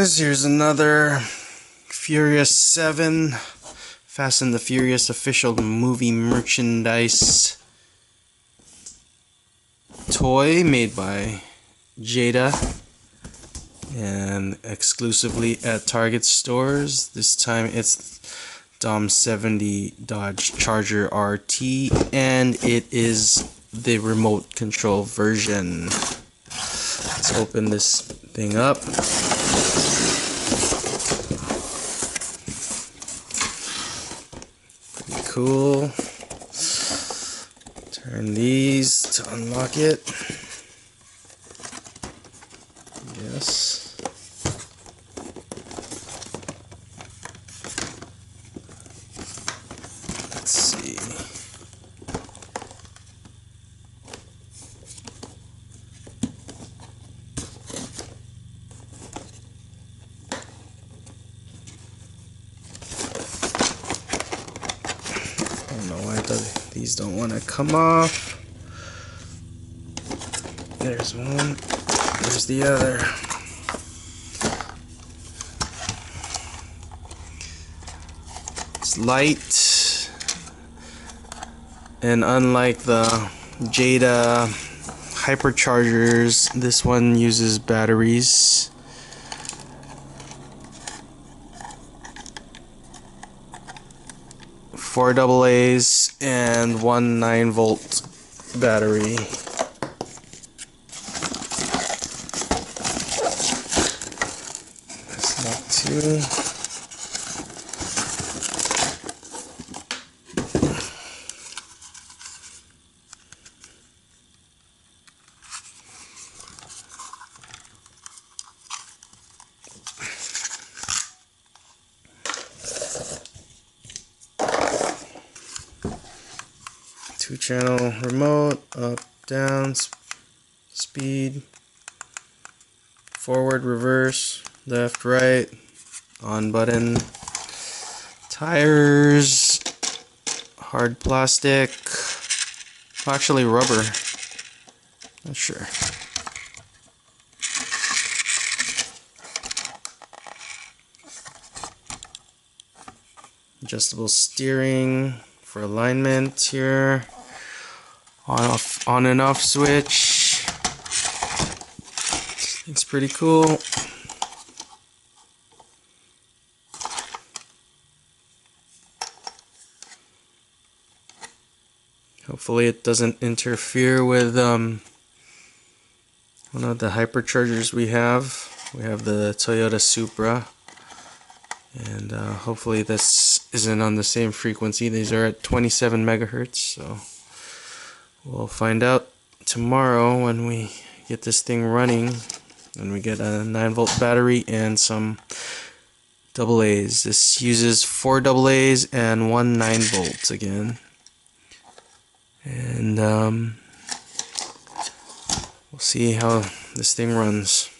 guys, here's another Furious 7 Fast and the Furious official movie merchandise toy made by Jada and exclusively at Target stores. This time it's Dom 70 Dodge Charger RT, and it is the remote control version. Let's open this thing up. Pretty cool. Turn these to unlock it. Yes. Let's see. I don't know why these don't want to come off. There's one. There's the other. It's light, and unlike the Jada Hyper Chargers, this one uses batteries. Four AA's and one 9-volt battery. That's not too. Two-channel remote, up, down, speed, forward, reverse, left, right, on button, tires, hard plastic, actually rubber, not sure. Adjustable steering for alignment here. On and off switch. It's pretty cool. Hopefully it doesn't interfere with one of the hyperchargers we have. We have the Toyota Supra, and hopefully this isn't on the same frequency. These are at 27 megahertz, so we'll find out tomorrow when we get this thing running, when we get a 9-volt battery and some AA's. This uses 4 AA's and one 9-volt again. And we'll see how this thing runs.